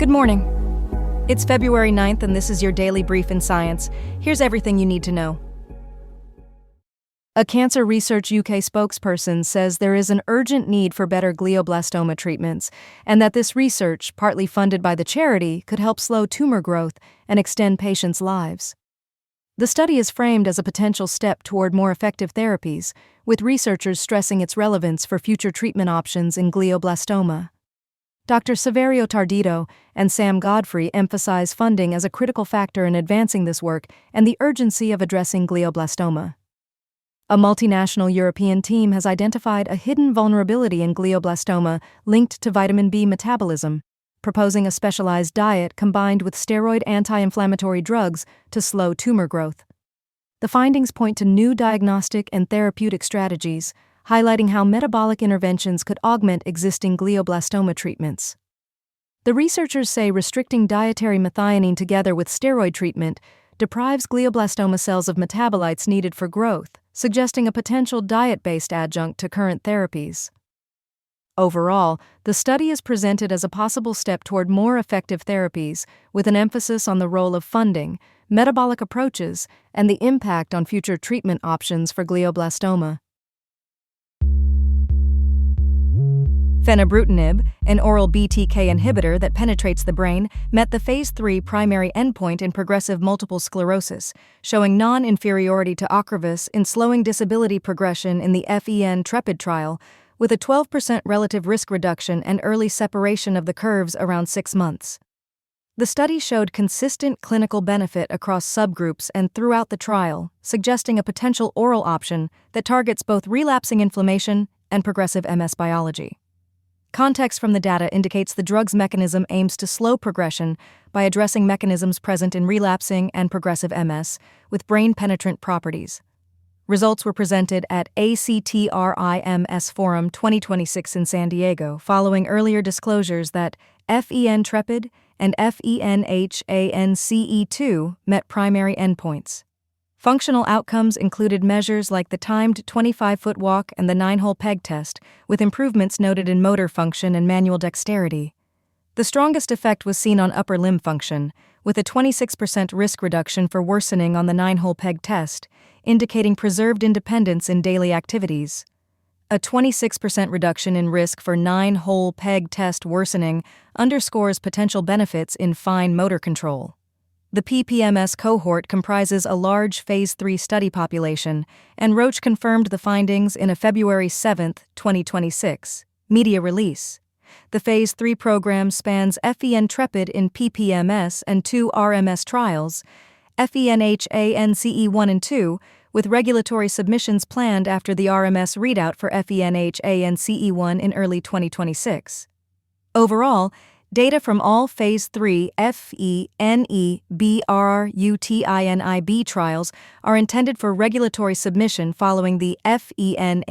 Good morning. It's February 9th and this is your daily brief in science. Here's everything you need to know. A Cancer Research UK spokesperson says there is an urgent need for better glioblastoma treatments, and that this research, partly funded by the charity, could help slow tumor growth and extend patients' lives. The study is framed as a potential step toward more effective therapies, with researchers stressing its relevance for future treatment options in glioblastoma. Dr. Saverio Tardito and Sam Godfrey emphasize funding as a critical factor in advancing this work and the urgency of addressing glioblastoma. A multinational European team has identified a hidden vulnerability in glioblastoma linked to vitamin B metabolism, proposing a specialized diet combined with steroid anti-inflammatory drugs to slow tumor growth. The findings point to new diagnostic and therapeutic strategies, highlighting how metabolic interventions could augment existing glioblastoma treatments. The researchers say restricting dietary methionine together with steroid treatment deprives glioblastoma cells of metabolites needed for growth, suggesting a potential diet-based adjunct to current therapies. Overall, the study is presented as a possible step toward more effective therapies, with an emphasis on the role of funding, metabolic approaches, and the impact on future treatment options for glioblastoma. Fenebrutinib, an oral BTK inhibitor that penetrates the brain, met the Phase 3 primary endpoint in progressive multiple sclerosis, showing non-inferiority to Ocrevus in slowing disability progression in the Fenebrutinib trial, with a 12% relative risk reduction and early separation of the curves around 6 months. The study showed consistent clinical benefit across subgroups and throughout the trial, suggesting a potential oral option that targets both relapsing inflammation and progressive MS biology. Context from the data indicates the drug's mechanism aims to slow progression by addressing mechanisms present in relapsing and progressive MS with brain-penetrant properties. Results were presented at ACTRIMS Forum 2026 in San Diego, following earlier disclosures that Fenebrutinib and FENHANCE2 met primary endpoints. Functional outcomes included measures like the timed 25-foot walk and the 9-hole peg test, with improvements noted in motor function and manual dexterity. The strongest effect was seen on upper limb function, with a 26% risk reduction for worsening on the 9-hole peg test, indicating preserved independence in daily activities. A 26% reduction in risk for 9-hole peg test worsening underscores potential benefits in fine motor control. The PPMS cohort comprises a large Phase 3 study population, and Roche confirmed the findings in a February 7, 2026, media release. The Phase 3 program spans Fenebrutinib in PPMS and 2 RMS trials, FENHANCE1 and 2, with regulatory submissions planned after the RMS readout for FENHANCE1 in early 2026. Data from all Phase 3 FENEBRUTINIB trials are intended for regulatory submission following the FENHANCE1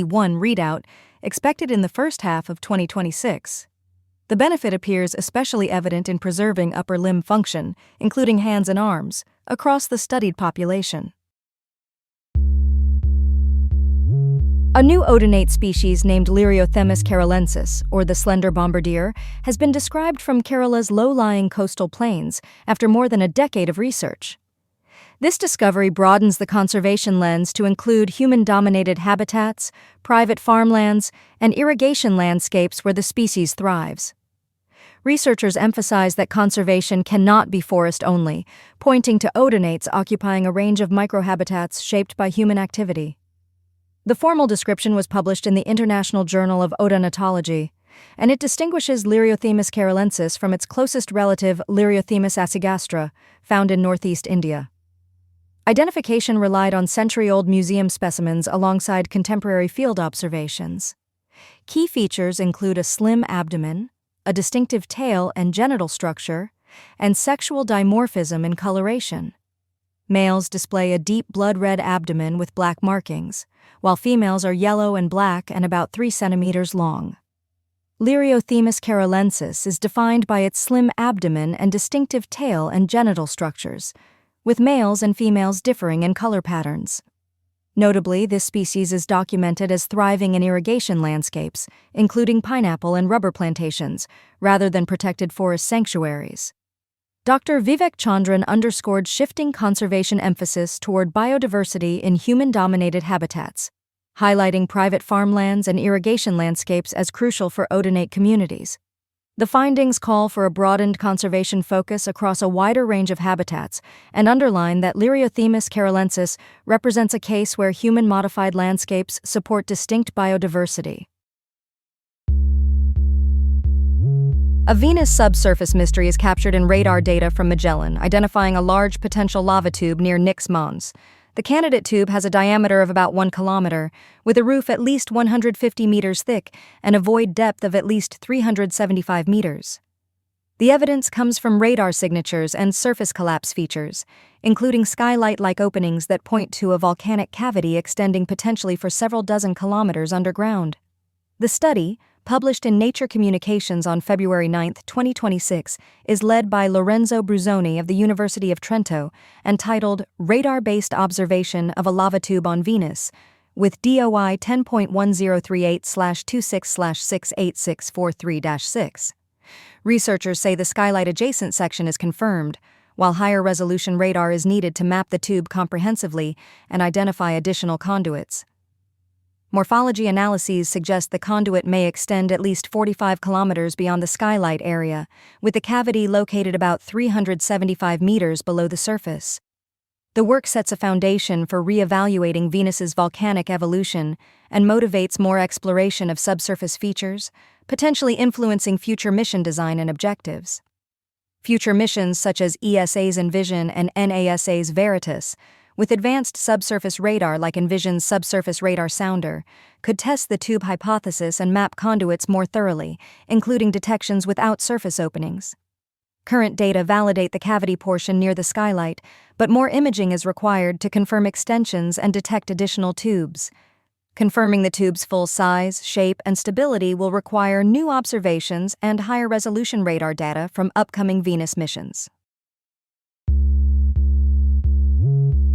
readout, expected in the first half of 2026. The benefit appears especially evident in preserving upper limb function, including hands and arms, across the studied population. A new odonate species named Lyriothemis carolensis, or the slender bombardier, has been described from Kerala's low-lying coastal plains after more than a decade of research. This discovery broadens the conservation lens to include human-dominated habitats, private farmlands, and irrigation landscapes where the species thrives. Researchers emphasize that conservation cannot be forest-only, pointing to odonates occupying a range of microhabitats shaped by human activity. The formal description was published in the International Journal of Odontology, and it distinguishes Lyriothemis carolensis from its closest relative Lyriothemis acigastra, found in northeast India. Identification relied on century-old museum specimens alongside contemporary field observations. Key features include a slim abdomen, a distinctive tail and genital structure, and sexual dimorphism in coloration. Males display a deep blood-red abdomen with black markings, while females are yellow and black and about 3 centimeters long. Lyriothemis carolensis is defined by its slim abdomen and distinctive tail and genital structures, with males and females differing in color patterns. Notably, this species is documented as thriving in irrigation landscapes, including pineapple and rubber plantations, rather than protected forest sanctuaries. Dr. Vivek Chandran underscored shifting conservation emphasis toward biodiversity in human-dominated habitats, highlighting private farmlands and irrigation landscapes as crucial for odonate communities. The findings call for a broadened conservation focus across a wider range of habitats and underline that Lyriothemis carolensis represents a case where human-modified landscapes support distinct biodiversity. A Venus subsurface mystery is captured in radar data from Magellan, identifying a large potential lava tube near Nix Mons. The candidate tube has a diameter of about 1 kilometer, with a roof at least 150 meters thick and a void depth of at least 375 meters. The evidence comes from radar signatures and surface collapse features, including skylight-like openings that point to a volcanic cavity extending potentially for several dozen kilometers underground. The study, published in Nature Communications on February 9, 2026, is led by Lorenzo Bruzzoni of the University of Trento and titled Radar-Based Observation of a Lava Tube on Venus, with DOI 10.1038/26/68643-6. Researchers say the skylight adjacent section is confirmed, while higher resolution radar is needed to map the tube comprehensively and identify additional conduits. Morphology analyses suggest the conduit may extend at least 45 kilometers beyond the skylight area, with the cavity located about 375 meters below the surface. The work sets a foundation for re-evaluating Venus's volcanic evolution and motivates more exploration of subsurface features, potentially influencing future mission design and objectives. Future missions such as ESA's Envision and NASA's Veritas, with advanced subsurface radar like Envision's subsurface radar sounder, could test the tube hypothesis and map conduits more thoroughly, including detections without surface openings. Current data validate the cavity portion near the skylight, but more imaging is required to confirm extensions and detect additional tubes. Confirming the tube's full size, shape, and stability will require new observations and higher resolution radar data from upcoming Venus missions.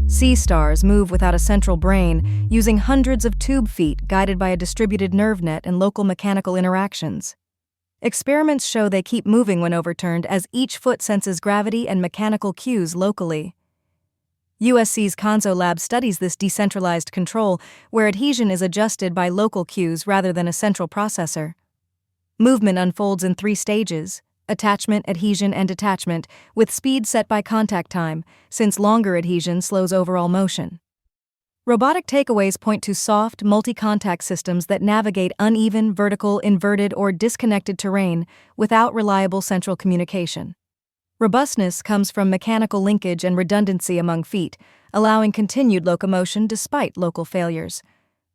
Sea stars move without a central brain, using hundreds of tube feet guided by a distributed nerve net and local mechanical interactions. Experiments show they keep moving when overturned as each foot senses gravity and mechanical cues locally. USC's Conzo lab studies this decentralized control, where adhesion is adjusted by local cues rather than a central processor. Movement unfolds in 3 stages: attachment, adhesion, and detachment, with speed set by contact time, since longer adhesion slows overall motion. Robotic takeaways point to soft, multi-contact systems that navigate uneven, vertical, inverted, or disconnected terrain without reliable central communication. Robustness comes from mechanical linkage and redundancy among feet, allowing continued locomotion despite local failures.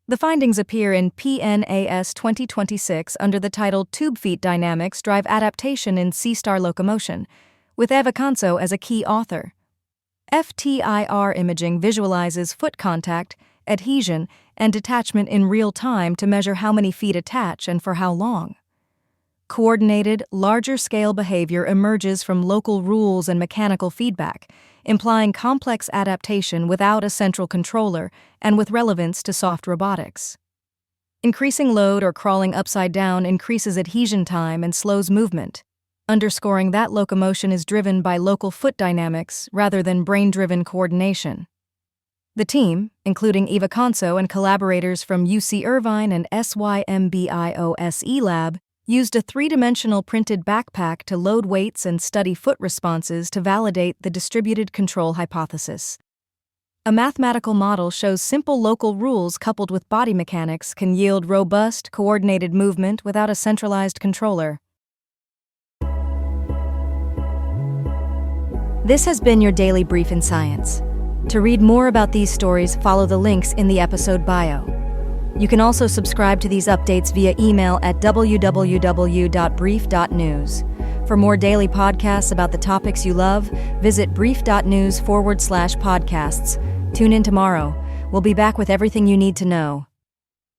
The findings appear in PNAS 2026 under the title Tube Feet Dynamics Drive Adaptation in Sea Star Locomotion, with Eva Conzo as a key author. FTIR imaging visualizes foot contact, adhesion, and detachment in real time to measure how many feet attach and for how long. Coordinated, larger-scale behavior emerges from local rules and mechanical feedback, implying complex adaptation without a central controller and with relevance to soft robotics. Increasing load or crawling upside down increases adhesion time and slows movement, underscoring that locomotion is driven by local foot dynamics rather than brain-driven coordination. The team, including Eva Conzo and collaborators from UC Irvine and SYMBIOSE Lab, used a 3-dimensional printed backpack to load weights and study foot responses to validate the distributed control hypothesis. A mathematical model shows simple local rules coupled with body mechanics can yield robust, coordinated movement without a centralized controller. This has been your Daily Brief in Science. To read more about these stories, follow the links in the episode bio. You can also subscribe to these updates via email at www.brief.news. For more daily podcasts about the topics you love, visit brief.news/podcasts. Tune in tomorrow. We'll be back with everything you need to know.